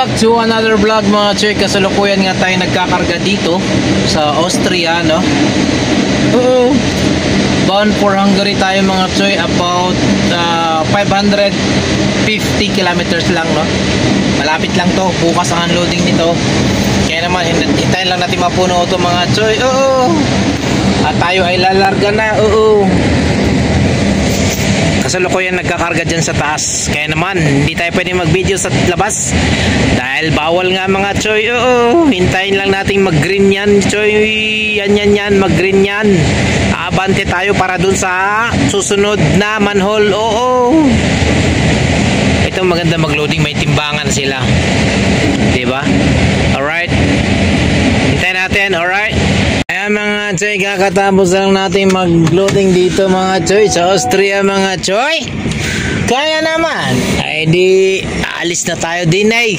back to another vlog mga choy. Kasalukuyan nga tayo nagkakarga dito sa Austria, no? Bound for Hungary tayo mga choy. About 550 kilometers lang, no? Malapit lang to. Bukas ang unloading nito. Kaya naman hintayin lang natin mapuno ito mga choy. At tayo ay lalarga na. Kasalukuyan nagkakarga dyan sa taas. Kaya naman hindi tayo pwede mag video sa labas dahil bawal nga mga choy. Hintayin lang natin mag green yan choy. Yan mag green yan. Abante tayo para dun sa susunod na manhole. Ito maganda mag loading, may timbangan sila, diba? Alright, hintayin natin. Alright, ayan mga choy, kakatapos lang natin mag-loading dito mga choy sa Austria mga choy. Kaya naman ay di aalis na tayo din ay.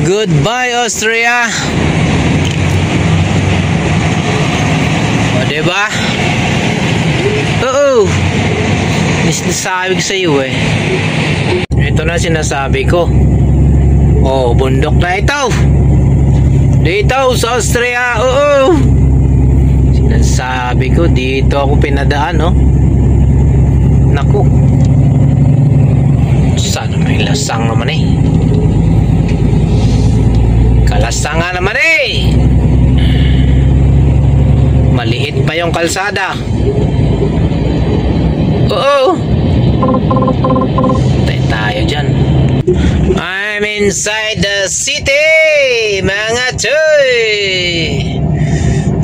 Goodbye Austria. O diba? Sinasabi ko sa iyo eh. Ito na sinasabi ko. Bundok na ito. Dito sa Austria. Sinasabi ko, dito ako pinadaan, no? Naku. Sana may lasang naman eh. Kalasang nga naman eh. Maliit pa yung kalsada. Tayo dyan. I'm inside the city, mga choy.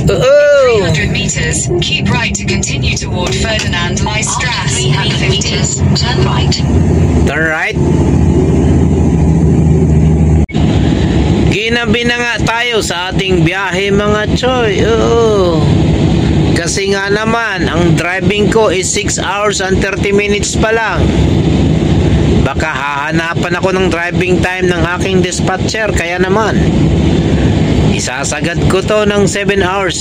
300 meters, keep right to continue toward Ferdinand Leistras. 300 meters, turn right. Turn right. Ginabi na nga tayo sa ating biyahe mga choy. Kasi nga naman ang driving ko is 6 hours and 30 minutes pa lang. Baka hahanapan ako ng driving time ng aking dispatcher. Kaya naman isasagad ko to ng 7 hours.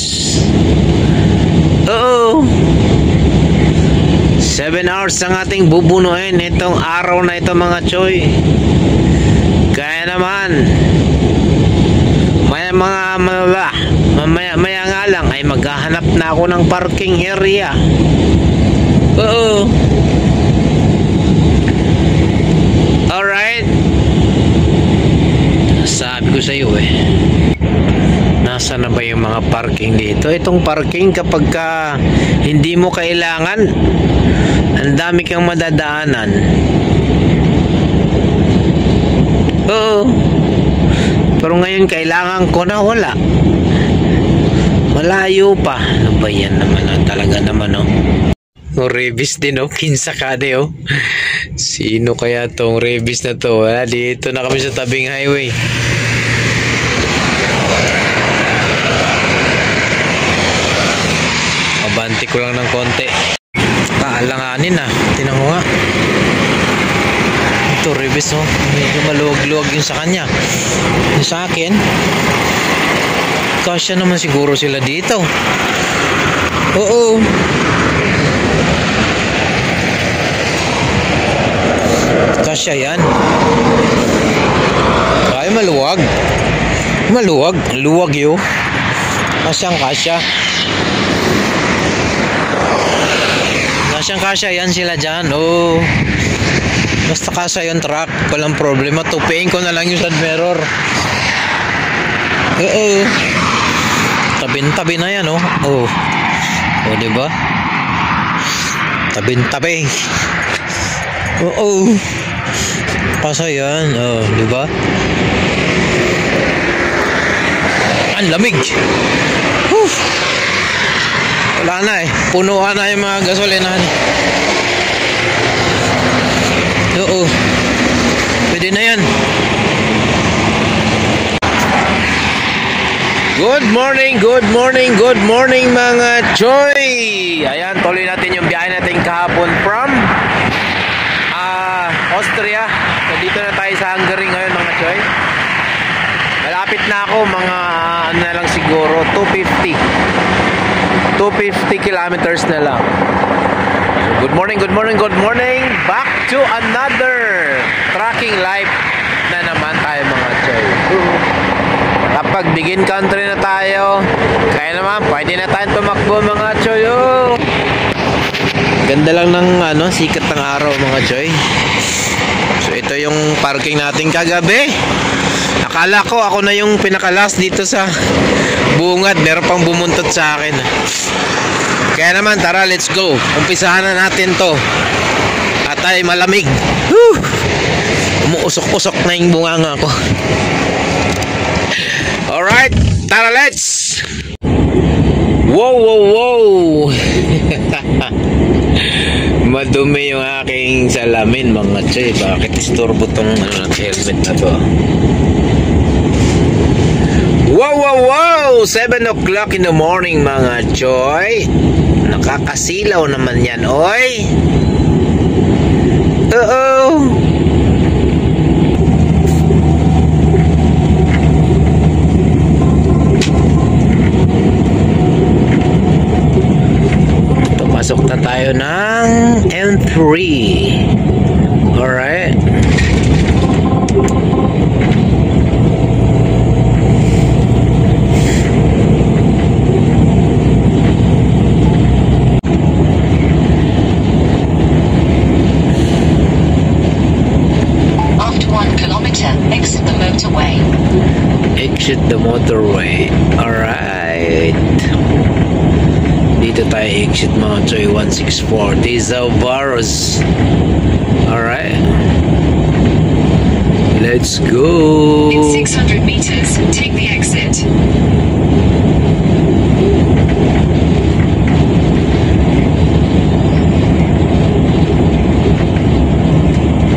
7 hours ang ating bubunuin itong araw na ito mga choy. Kaya naman maya nga lang ay maghahanap na ako ng parking area. Alright, sabi ko sa iyo eh, nasa na ba yung mga parking dito? Itong parking kapag hindi mo kailangan, ang dami kang madadaanan. Pero ngayon kailangan ko na, wala. Malayo pa. Ano ba yan naman? Talaga naman Rebis din kinsa kade Sino kaya tong Rebis na to? Dito na kami sa tabing highway. Mabanti ko lang ng konti. Kaalanganin Tinan mo nga. Ito Rebis medyo maluwag-luwag yung sa kanya. Yung sa akin kasya naman siguro sila dito. Kasya yan. Ay maluwag. Luwag yun. Kasyang kasya. Kasyang kasya yan sila dyan. Basta kasya yung truck, walang problema. Tupiin ko na lang yung side mirror. Tabin-tabi na yan diba? Tabin-tabi. Kasya yan. Diba? Ang lamig. Wala na punuan na yung mga gasolinahan. Pwede na yan. Good morning mga choy. Ayan, tuloy natin yung biyahe natin kahapon from Austria. So dito na tayo sa Hungary ngayon mga choy. Malapit na ako, mga ano na lang siguro 250 kilometers na lang. Good morning, good morning, good morning. Back to another tracking life na naman tayo mga choy. Kapag begin country na tayo, kaya naman pwede na tayong tumakbo mga choy. Ganda lang ng sikat ng araw mga choy. So ito yung parking natin kagabi. Akala ko ako na yung pinakalas dito sa bungad. Meron pang bumuntot sa akin. Kaya naman tara, let's go. Umpisahan na natin to. At ay malamig. Whew! Umuusok-usok na yung bunganga ko. Alright, tara, let's. Wow, wow, wow. Madumi yung aking salamin mga choy. Bakit istorbo tong helmet na to? Wow, wow, wow! 7 o'clock in the morning mga choy. Nakakasilaw naman yan, oy. Uh-oh. Pasok na tayo ng M3. Alright. After 1 kilometer, exit the motorway. Exit the motorway. Alright. Dito tayo exit mga choy. 164 Diesel Barros. Alright, let's go. In 600 meters, take the exit.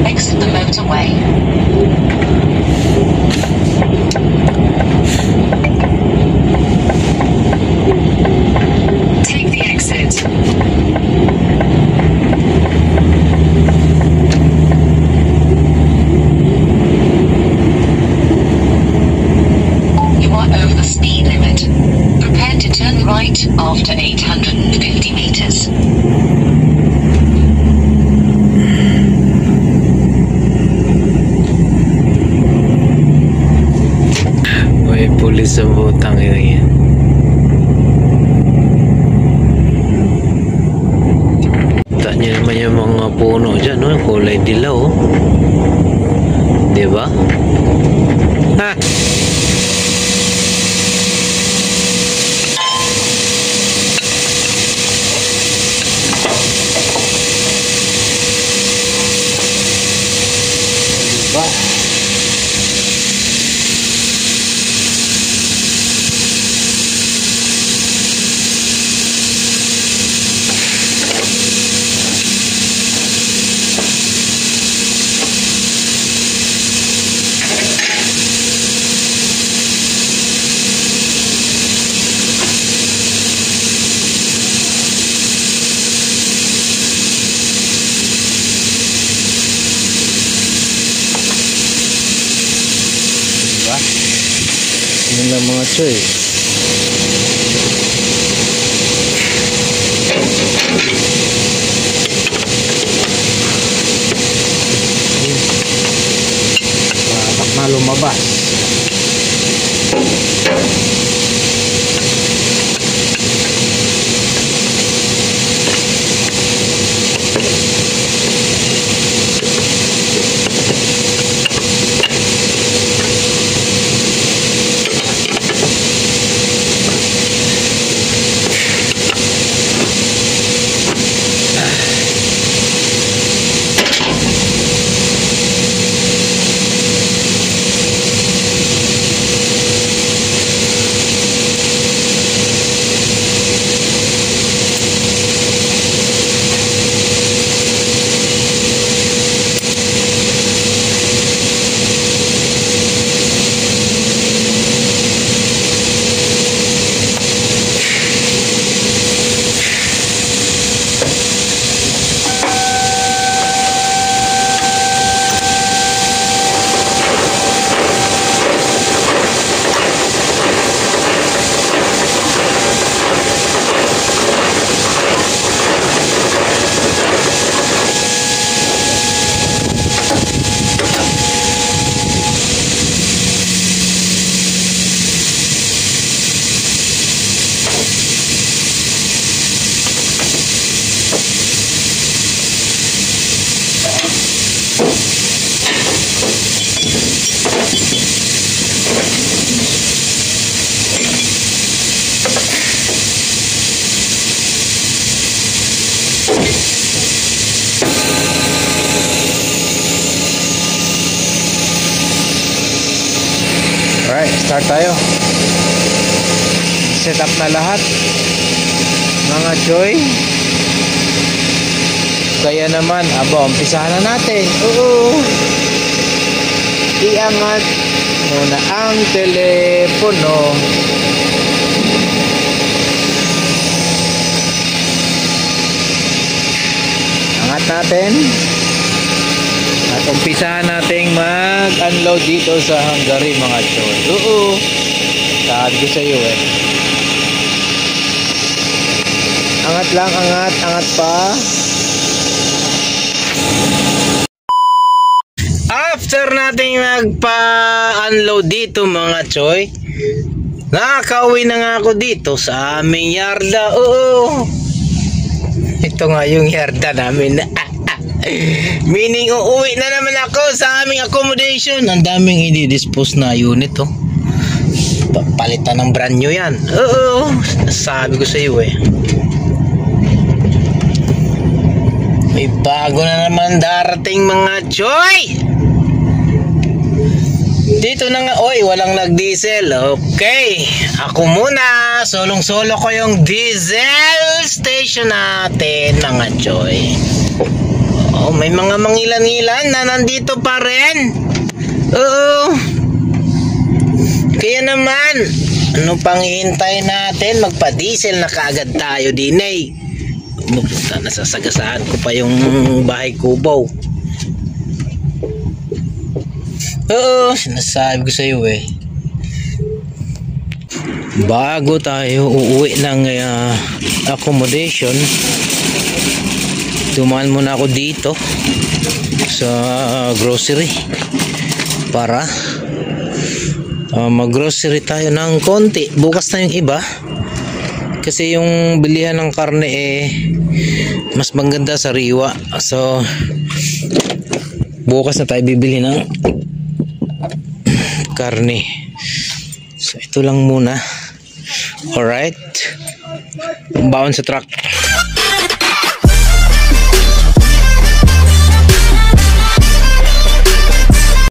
Exit the motorway. Take the exit. You are over the speed limit. Prepare to turn right after 850 meters. May pulis sa butang yun. Tanya naman yung mga puno dyan, no? Kulay dilaw, oh. Diba? Ha! Diba? Yun lang mga choy. Bakit na lumabas? start tayo. Set up na lahat mga choy. Kaya naman, umpisahan na natin. Oo. Iangat muna ang telepono. Angat natin. At umpisahan nating mag-unload dito sa Hungary mga choy. Oo. Sabi ko sa iyo eh. Angat lang, angat pa. After nating magpa-unload dito mga choy, nakakauwi na nga ako dito sa aming yarda. Oo. Ito nga yung yarda namin. Meaning uuwi na naman ako sa aming accommodation. Ang daming i-dispose na unit oh. Palitan ng brand new yan. Oo. Sabi ko sa iyo eh. May bago na naman darating mga choy. Dito na nga, oy, walang nag-diesel. Okay, ako muna. Solong-solo ko yung diesel station natin, mga choy. Oh, may mga mangilan-ngilan na nandito pa rin. Oo. Kaya naman, ano pang hihintay natin? Magpa-diesel na kaagad tayo din eh. Mapunta, nasasagasaan ko pa yung bahay kubaw. Oo, sinasabi ko sa iyo eh. Bago tayo uuwi ng accommodation, dumaan muna ako dito sa grocery para mag-grocery tayo ng konti. Bukas na yung iba kasi yung bilihan ng karne mas maganda sa riwa. So bukas na tayo bibili ng karne. So ito lang muna. Alright, baon sa truck.